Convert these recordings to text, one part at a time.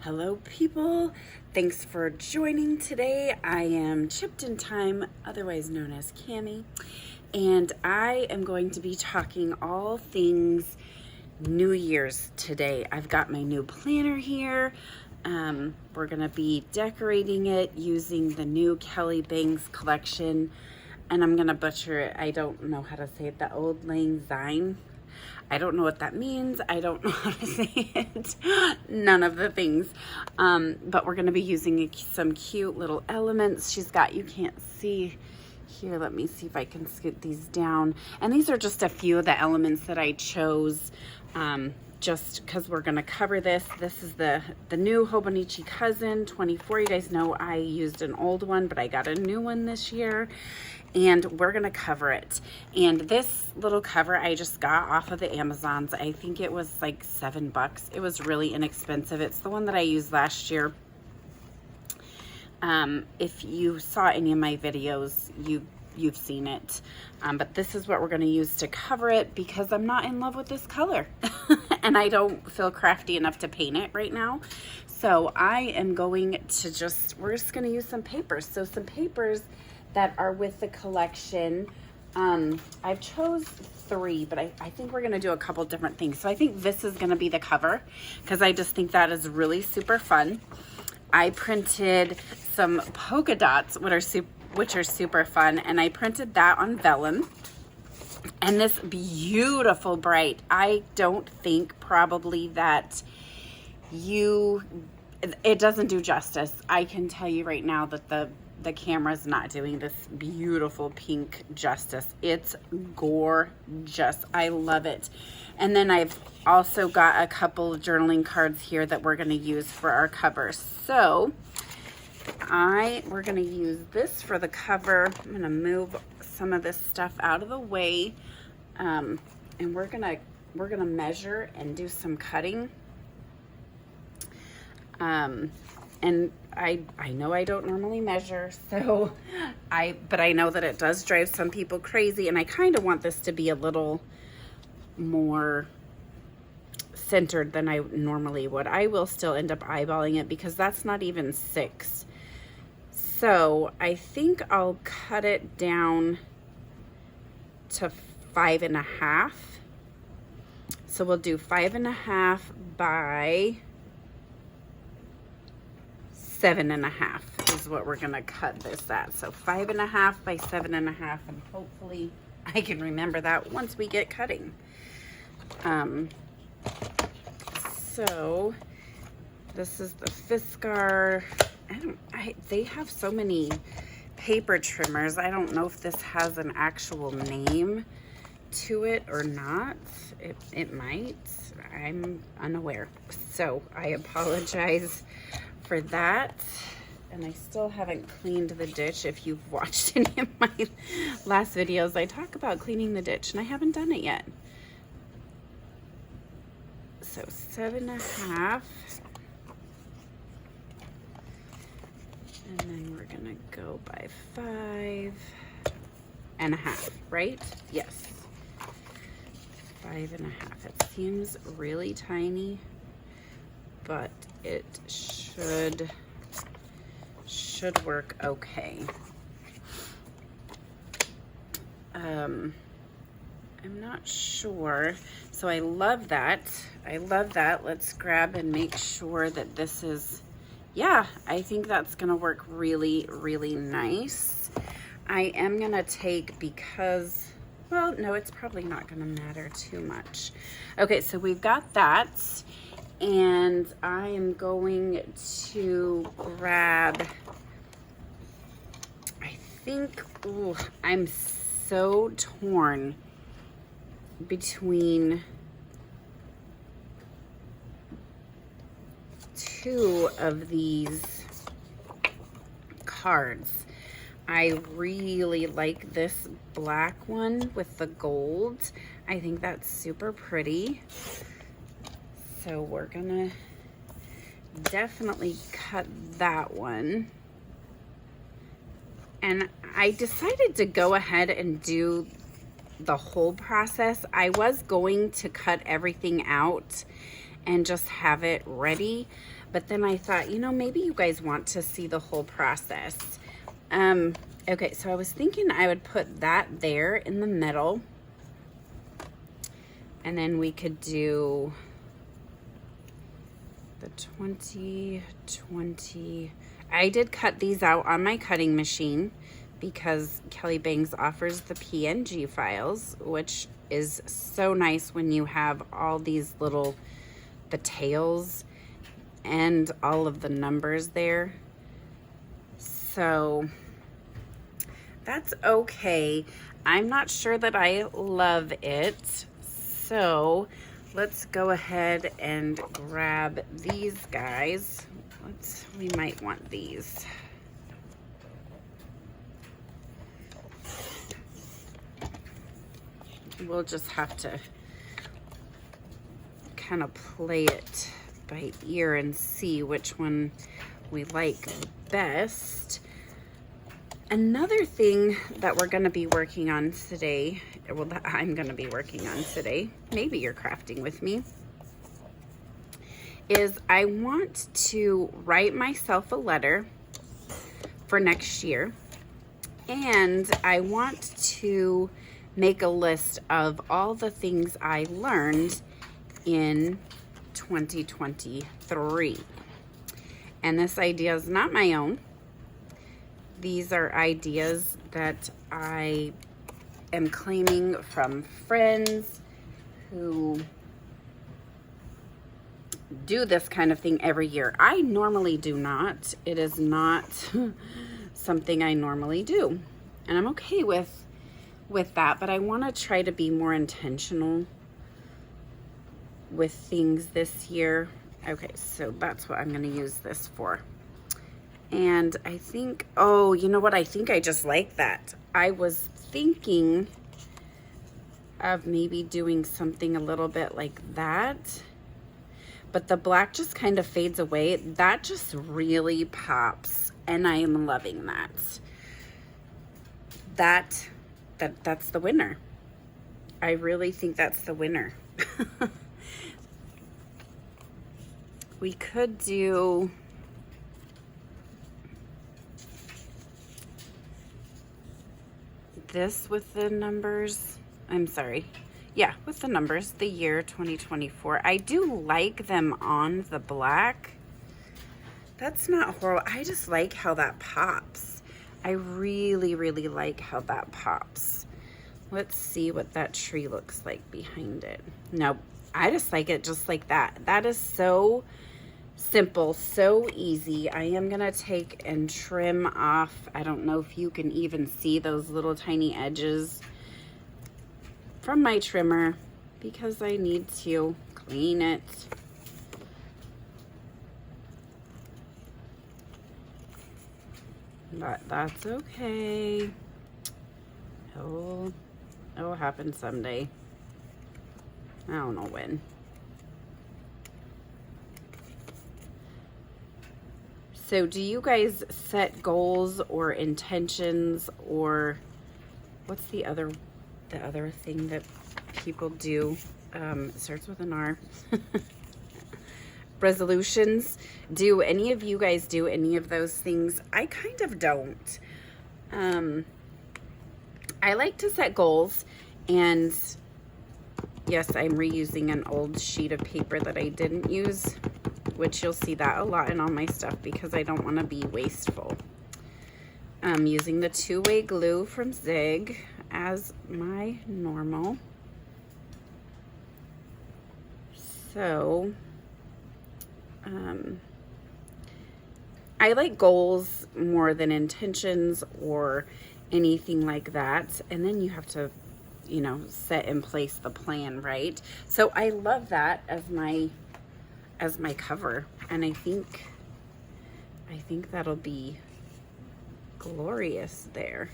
Hello people, thanks for joining today. I am Chipped in Time, otherwise known as Cammie, and I am going to be talking all things New Year's today. I've got my new planner here. We're gonna be decorating it using the new Kelly Bangs collection, and I'm gonna butcher it. I don't know how to say it, the Old Lang Syne. I don't know what that means. I don't know how to say it. None of the things. But we're going to be using some cute little elements she's got. You can't see here. Let me see if I can scoot these down. And these are just a few of the elements that I chose just because we're going to cover this. This is the new Hobonichi Cousin 24. You guys know I used an old one, but I got a new one this year. And we're gonna cover it. And this little cover I just got off of the Amazons. I think it was like $7. It was really inexpensive. It's the one that I used last year. If you saw any of my videos, you've seen it. But this is what we're gonna use to cover it because I'm not in love with this color. And I don't feel crafty enough to paint it right now. So I am going to we're just gonna use some papers. So some papers that are with the collection. I've chose 3, but I think we're gonna do a couple different things. So I think this is gonna be the cover because I just think that is really super fun. I printed some polka dots, which are super fun, and I printed that on vellum. And this beautiful bright, I don't think probably that it doesn't do justice. I can tell you right now that the camera's not doing this beautiful pink justice. It's gorgeous. I love it. And then I've also got a couple journaling cards here that we're going to use for our cover. So we're going to use this for the cover. I'm going to move some of this stuff out of the way. And we're going to measure and do some cutting. And I know I don't normally measure, but I know that it does drive some people crazy, and I kind of want this to be a little more centered than I normally would. I will still end up eyeballing it because that's not even 6. So I think I'll cut it down to 5.5. So we'll do 5.5 by 7.5 is what we're gonna cut this at. So 5.5 by 7.5, and hopefully I can remember that once we get cutting. So this is the Fiskar. They have so many paper trimmers. I don't know if this has an actual name to it or not. It might. I'm unaware. So I apologize for that. And I still haven't cleaned the ditch. If you've watched any of my last videos, I talk about cleaning the ditch and I haven't done it yet. So 7.5. And then we're gonna go by 5.5, right? Yes. 5.5. It seems really tiny, but it should work okay. I'm not sure. So I love that. Let's grab and make sure that this is, yeah, I think that's gonna work really, really nice. I am gonna take, because, well, no, it's probably not gonna matter too much. Okay, so we've got that. And I am going to grab, I'm so torn between 2 of these cards. I really like this black one with the gold. I think that's super pretty. So we're gonna definitely cut that one. And I decided to go ahead and do the whole process. I was going to cut everything out and just have it ready. But then I thought, you know, maybe you guys want to see the whole process. Okay, so I was thinking I would put that there in the middle. And then we could do the 2020. I did cut these out on my cutting machine because Kelly Bangs offers the PNG files, which is so nice when you have all these little, the tails and all of the numbers there. So that's okay. I'm not sure that I love it. So let's go ahead and grab these guys. We might want these. We'll just have to kind of play it by ear and see which one we like best. Another thing that we're going to be working on today, well, that I'm going to be working on today, maybe you're crafting with me, is I want to write myself a letter for next year, and I want to make a list of all the things I learned in 2023. And this idea is not my own. These are ideas that I am claiming from friends who do this kind of thing every year. I normally do not. It is not something I normally do. And I'm okay with that, but I want to try to be more intentional with things this year. Okay, so that's what I'm going to use this for. And I think, oh, you know what? I think I just like that. I was thinking of maybe doing something a little bit like that, but the black just kind of fades away. That just really pops, and I am loving that. That's the winner. I really think that's the winner. We could do this with the numbers. I'm sorry. Yeah, with the numbers, the year 2024. I do like them on the black. That's not horrible. I just like how that pops. I really, really like how that pops. Let's see what that tree looks like behind it. Nope, I just like it just like that. That is so simple, so easy. I am gonna take and trim off. I don't know if you can even see those little tiny edges from my trimmer because I need to clean it. But that's okay. It'll happen someday. I don't know when. So do you guys set goals or intentions, or what's the other thing that people do? It starts with an R. Resolutions. Do any of you guys do any of those things? I kind of don't. I like to set goals, and yes, I'm reusing an old sheet of paper that I didn't use, which you'll see that a lot in all my stuff because I don't want to be wasteful. I'm using the two-way glue from Zig as my normal. So, I like goals more than intentions or anything like that. And then you have to, you know, set in place the plan, right? So I love that as my cover, and I think that'll be glorious there.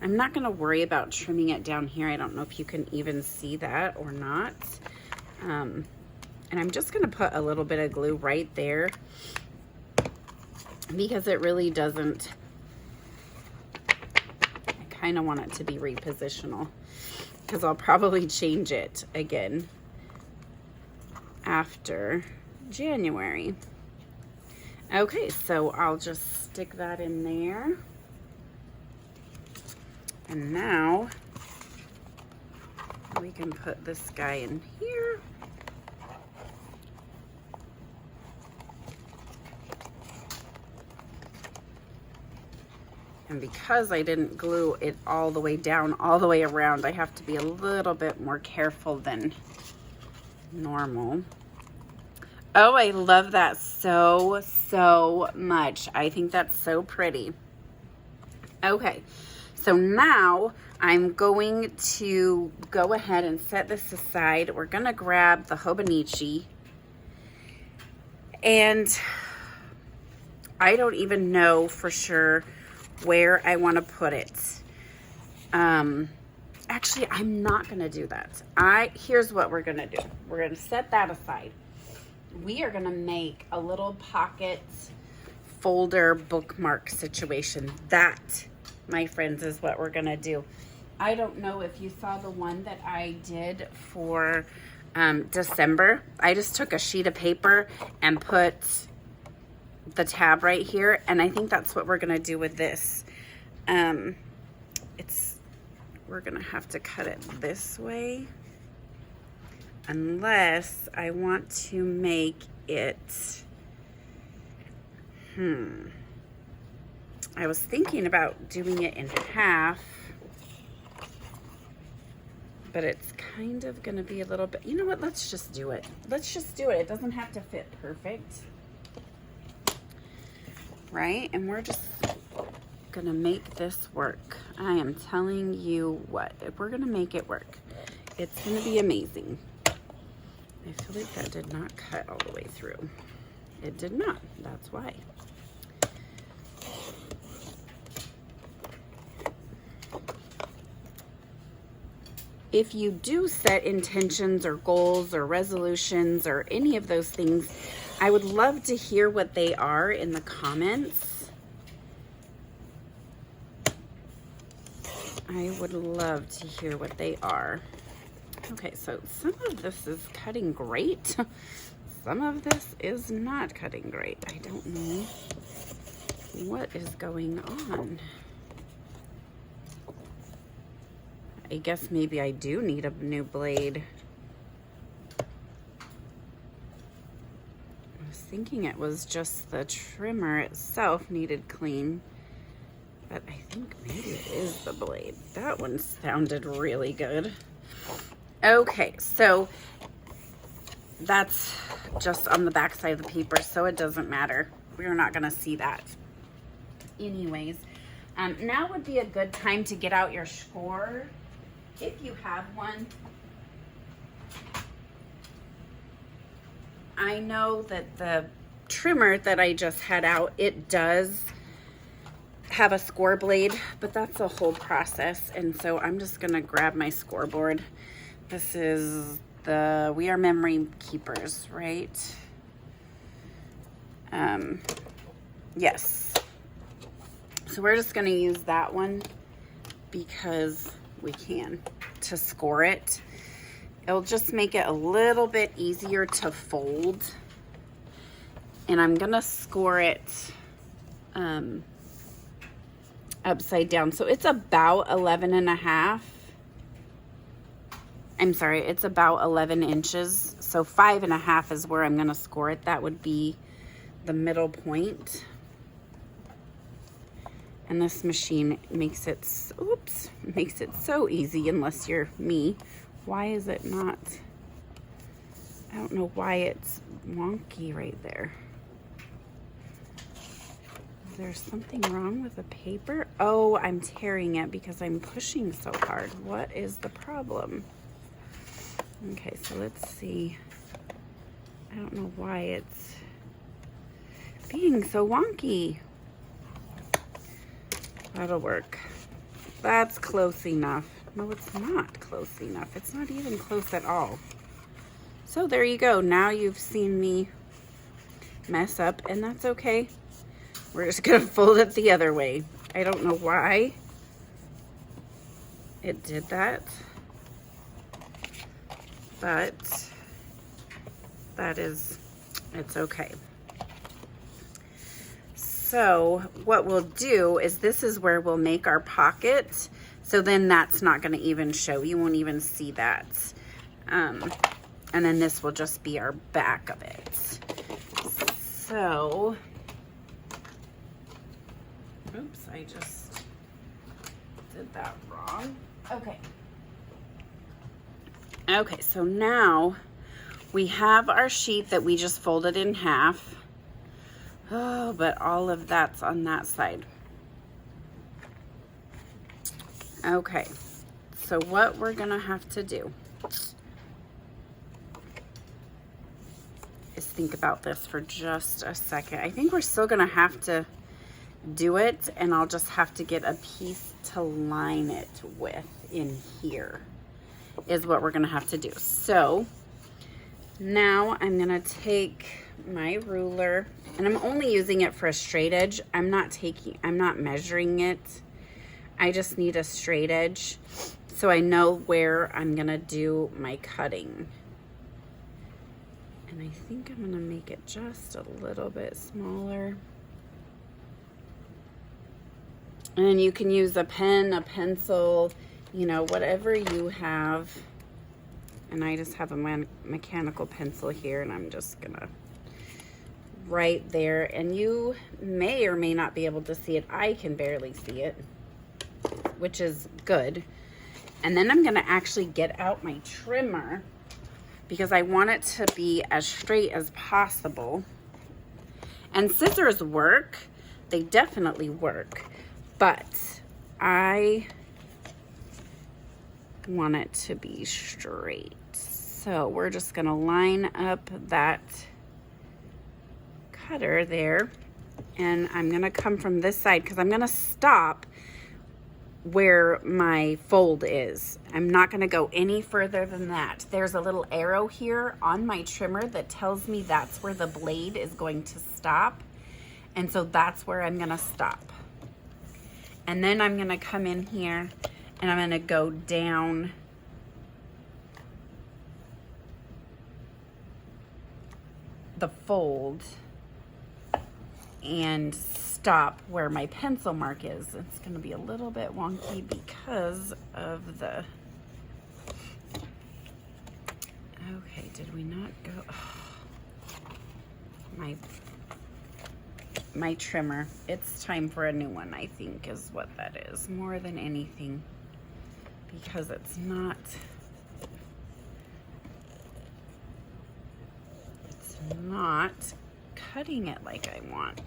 I'm not going to worry about trimming it down here. I don't know if you can even see that or not. And I'm just going to put a little bit of glue right there because it really doesn't, I kind of want it to be repositional because I'll probably change it again. after January. Okay, so I'll just stick that in there. And now we can put this guy in here. And because I didn't glue it all the way down, all the way around, I have to be a little bit more careful than normal. Oh, I love that so much. I think that's so pretty. Okay, so now I'm going to go ahead and set this aside. We're gonna grab the Hobonichi, and I don't even know for sure where I want to put it. Actually, I'm not gonna do that. Here's what we're gonna do. We're gonna set that aside. We are gonna make a little pocket folder bookmark situation. That, my friends, is what we're gonna do. I don't know if you saw the one that I did for December. I just took a sheet of paper and put the tab right here, and I think that's what we're gonna do with this. We're gonna have to cut it this way, unless I want to make it, I was thinking about doing it in half, but it's kind of gonna be a little bit, you know what, let's just do it. Let's just do it. It doesn't have to fit perfect, right? And we're just gonna make this work. I am telling you what, if we're gonna make it work, it's gonna be amazing. I feel like that did not cut all the way through. It did not, that's why. If you do set intentions or goals or resolutions or any of those things, I would love to hear what they are in the comments. I would love to hear what they are. Okay, so some of this is cutting great. Some of this is not cutting great. I don't know what is going on. I guess maybe I do need a new blade. I was thinking it was just the trimmer itself needed clean. But I think maybe it is the blade. That one sounded really good. Okay, so that's just on the back side of the paper, so it doesn't matter. We're not gonna see that. Anyways, now would be a good time to get out your score, if you have one. I know that the trimmer that I just had out, it does have a score blade, but that's a whole process, and so I'm just gonna grab my scoreboard. This is the We Are Memory Keepers, right? Yes. So we're just gonna use that one because we can, to score it. It'll just make it a little bit easier to fold, and I'm gonna score it upside down. So it's about 11.5. I'm sorry, it's about 11 inches. So 5.5 is where I'm gonna score it. That would be the middle point. And this machine makes it, makes it so easy unless you're me. Why is it not? I don't know why it's wonky right there. Is there something wrong with the paper? Oh, I'm tearing it because I'm pushing so hard. What is the problem? Okay, so let's see. I don't know why it's being so wonky. That'll work. That's close enough. No, it's not close enough. It's not even close at all. So there you go. Now you've seen me mess up, and that's okay. We're just gonna fold it the other way. I don't know why it did that, but that is, it's okay. So what we'll do is this is where we'll make our pocket. So then that's not going to even show. You won't even see that. And then this will just be our back of it. So, oops, I just did that wrong. Okay. Okay, so now we have our sheet that we just folded in half. Oh, but all of that's on that side. Okay, so what we're gonna have to do is think about this for just a second. I think we're still gonna have to do it, and I'll just have to get a piece to line it with in here is what we're gonna have to do. So now I'm gonna take my ruler, and I'm only using it for a straight edge. I'm not measuring it. I just need a straight edge so I know where I'm gonna do my cutting. And I think I'm gonna make it just a little bit smaller. And you can use a pen, a pencil, you know, whatever you have. And I just have a mechanical pencil here, and I'm just gonna right there. And you may or may not be able to see it. I can barely see it, which is good. And then I'm gonna actually get out my trimmer because I want it to be as straight as possible. And scissors work, they definitely work, but I want it to be straight. So we're just gonna line up that cutter there, and I'm gonna come from this side because I'm gonna stop where my fold is. I'm not gonna go any further than that. There's a little arrow here on my trimmer that tells me that's where the blade is going to stop. And so that's where I'm gonna stop. And then I'm gonna come in here and I'm gonna go down the fold and stop where my pencil mark is. It's going to be a little bit wonky because of the... Okay, did we not go... Oh, my trimmer. It's time for a new one, I think, is what that is, more than anything, because it's not cutting it like I want.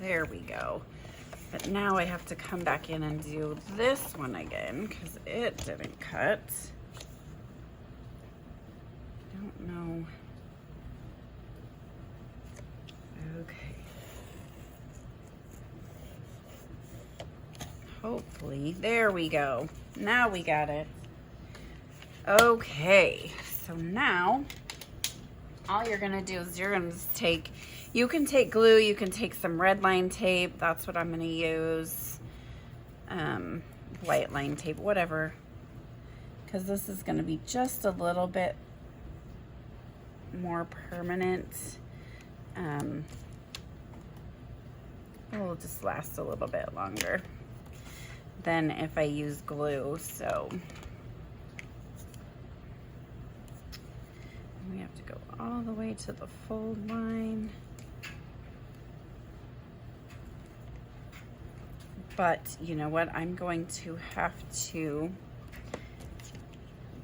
There we go. But now I have to come back in and do this one again because it didn't cut. I don't know. Okay. Hopefully, there we go. Now we got it. Okay, so now all you're gonna do is you're gonna take, you can take glue, you can take some red line tape. That's what I'm gonna use. White line tape, whatever. Because this is gonna be just a little bit more permanent. It'll just last a little bit longer than if I use glue, so. We have to go all the way to the fold line. But you know what? I'm going to have to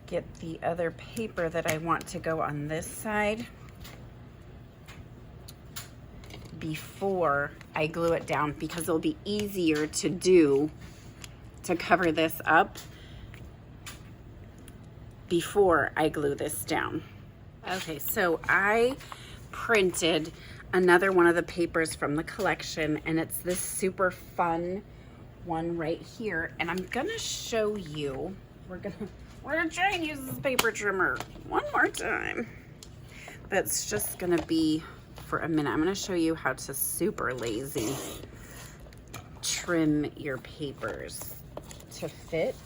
get the other paper that I want to go on this side before I glue it down, because it'll be easier to do, to cover this up before I glue this down. Okay, so I printed another one of the papers from the collection, and it's this super fun one right here. And I'm gonna show you, we're gonna try and use this paper trimmer one more time. But it's just gonna be for a minute. I'm gonna show you how to super lazy trim your papers to fit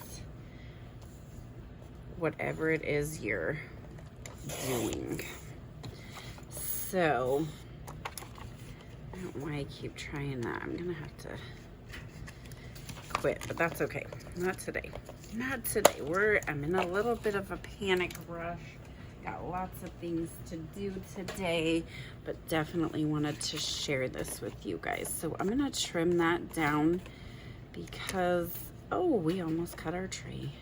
whatever it is you're doing. So, I don't know why I keep trying that. I'm gonna have to quit, but that's okay. Not today. Not today. I'm in a little bit of a panic rush. Got lots of things to do today, but definitely wanted to share this with you guys. So I'm gonna trim that down because, oh, we almost cut our tree.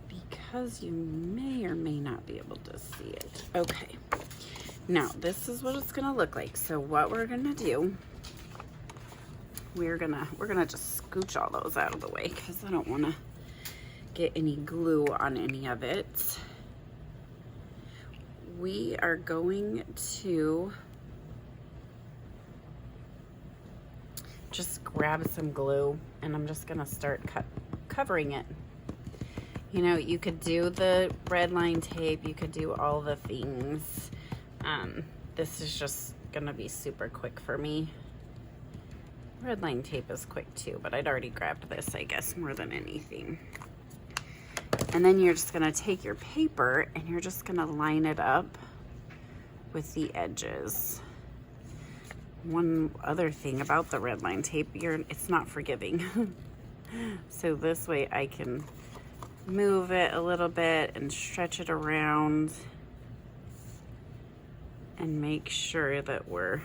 Because you may or may not be able to see it. Okay, now this is what it's gonna look like. So what we're gonna do, we're gonna just scooch all those out of the way because I don't wanna get any glue on any of it. We are going to just grab some glue and I'm just gonna start covering it. You know, you could do the red line tape, you could do all the things. This is just gonna be super quick for me. Red line tape is quick too, but I'd already grabbed this, I guess, more than anything. And then you're just gonna take your paper and you're just gonna line it up with the edges. One other thing about the red line tape, it's not forgiving. So this way I can move it a little bit and stretch it around and make sure that we're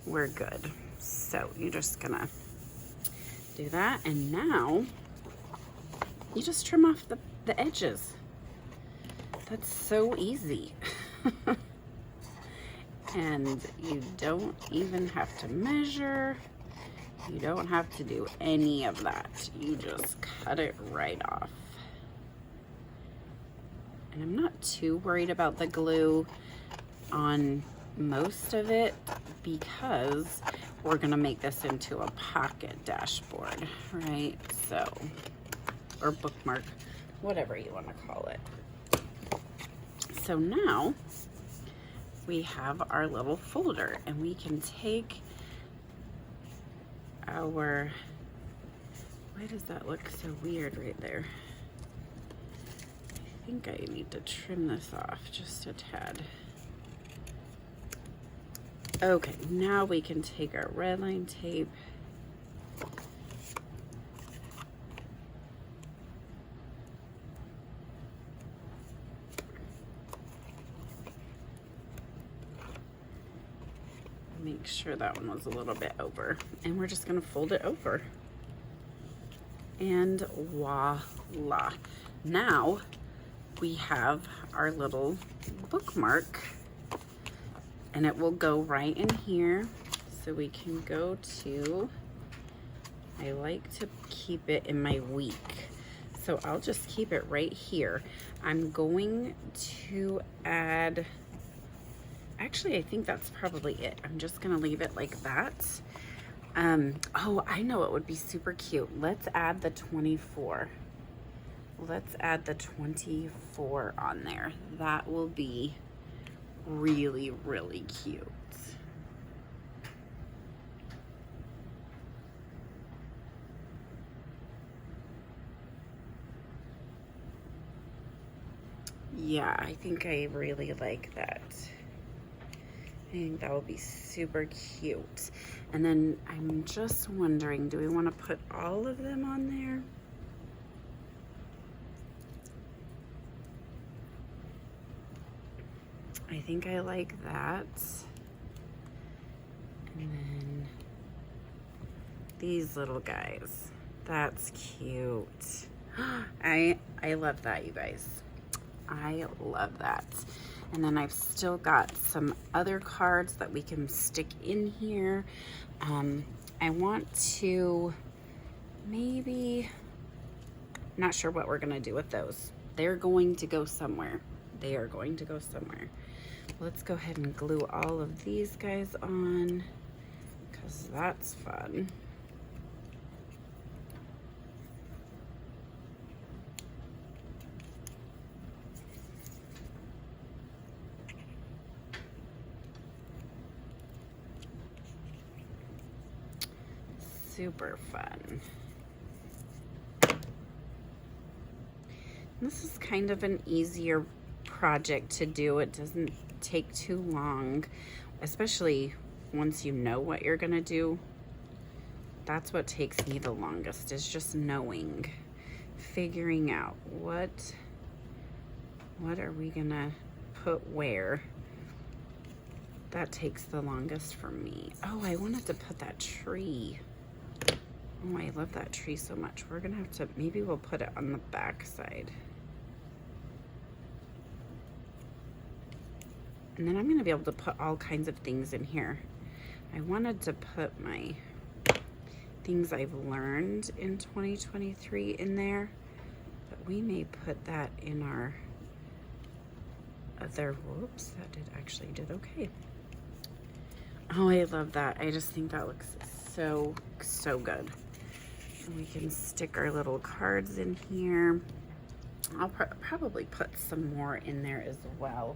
good. So you're just gonna do that, and now you just trim off the edges. That's so easy. And you don't even have to measure. You don't have to do any of that. You just cut it right off. And I'm not too worried about the glue on most of it because we're gonna make this into a pocket dashboard, right? So, or bookmark, whatever you want to call it. So now we have our little folder and we can take our, why does that look so weird right there? I think I need to trim this off just a tad. Okay, now we can take our red line tape make sure that one was a little bit over, and we're just gonna fold it over, and voila. Now we have our little bookmark, and it will go right in here. So we can go to, I like to keep it in my week, so I'll just keep it right here. I'm going to add, actually, I think that's probably it. I'm just gonna leave it like that. Oh, I know it would be super cute. Let's add the 24. Let's add the 24 on there. That will be really, really cute. Yeah, I think I really like that. I think that will be super cute. And then I'm just wondering, do we want to put all of them on there? I think I like that. And then these little guys. That's cute. I love that, you guys. I love that. And then I've still got some other cards that we can stick in here. I want to maybe, not sure what we're gonna do with those. They're going to go somewhere. They are going to go somewhere. Let's go ahead and glue all of these guys on because that's fun. Super fun. This is kind of an easier project to do. It doesn't take too long, especially once you know what you're gonna do. That's what takes me the longest, is just knowing, figuring out what are we gonna put where. That takes the longest for me. Oh, I wanted to put that tree. Oh, I love that tree so much. We're gonna have to, maybe we'll put it on the back side. And then I'm gonna be able to put all kinds of things in here. I wanted to put my things I've learned in 2023 in there, but we may put that in our other, whoops, that actually did okay. Oh, I love that. I just think that looks so good. And we can stick our little cards in here. I'll probably put some more in there as well.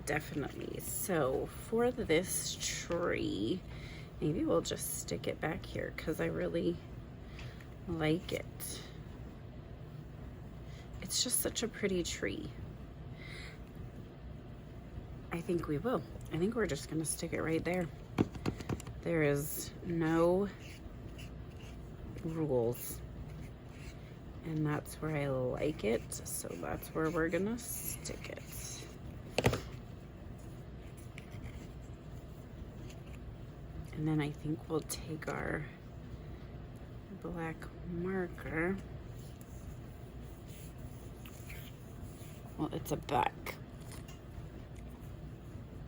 Definitely. So for this tree, maybe we'll just stick it back here because I really like it. It's just such a pretty tree. I think we will. I think we're just gonna stick it right there. There is no rules. And that's where I like it. So that's where we're gonna stick it. And then I think we'll take our black marker. Well, it's a black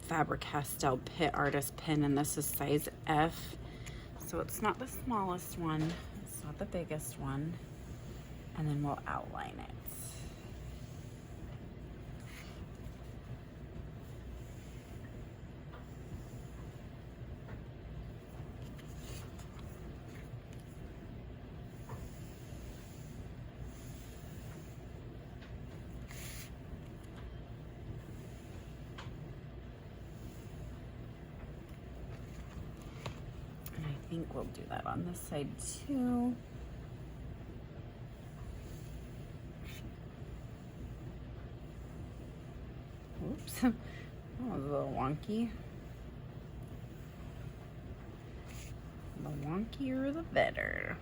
Faber-Castell Pit Artist pen, and this is size F. So it's not the smallest one, it's not the biggest one. And then we'll outline it. I think we'll do that on this side too. Oops, that was a little wonky. The wonkier the better.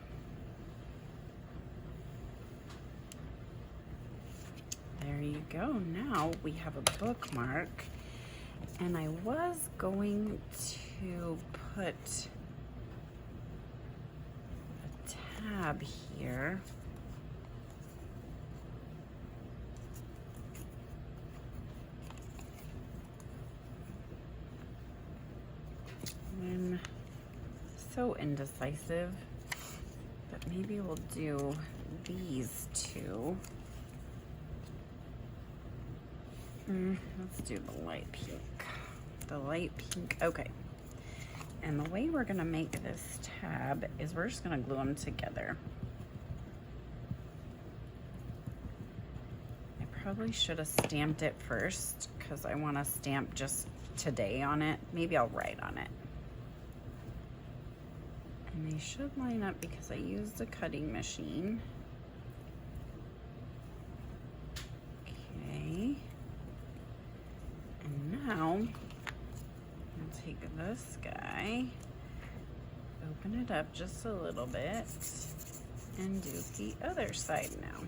There you go. Now we have a bookmark, and I was going to put tab here. I'm so indecisive, but maybe we'll do these two. Let's do the light pink. The light pink, okay. And the way we're gonna make this tab is we're just gonna glue them together. I probably should have stamped it first because I want to stamp just today on it. Maybe I'll write on it. And they should line up because I used a cutting machine. Okay. And now I'll take this guy, open it up just a little bit, and do the other side now.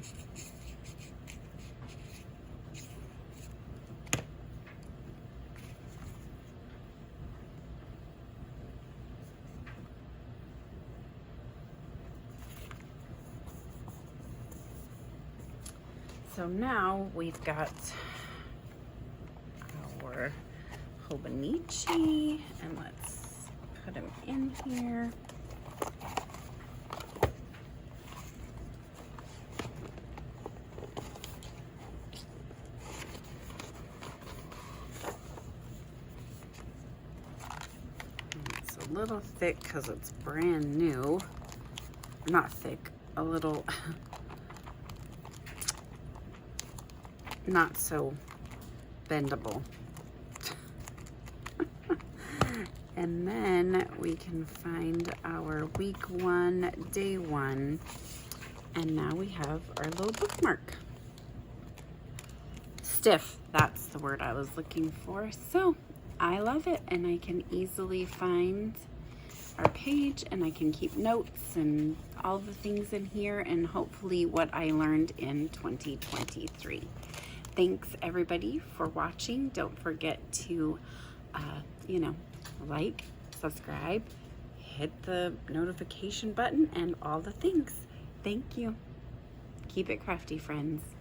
So now we've got our Hobonichi, and let's put him in here. It's a little thick because it's brand new. Not thick, a little not so bendable. And then we can find our week 1, day 1. And now we have our little bookmark. stiff. That's the word I was looking for. So I love it, and I can easily find our page, and I can keep notes and all the things in here, and hopefully what I learned in 2023. Thanks everybody for watching. Don't forget to like, subscribe, hit the notification button, and all the things. Thank you. Keep it crafty, friends.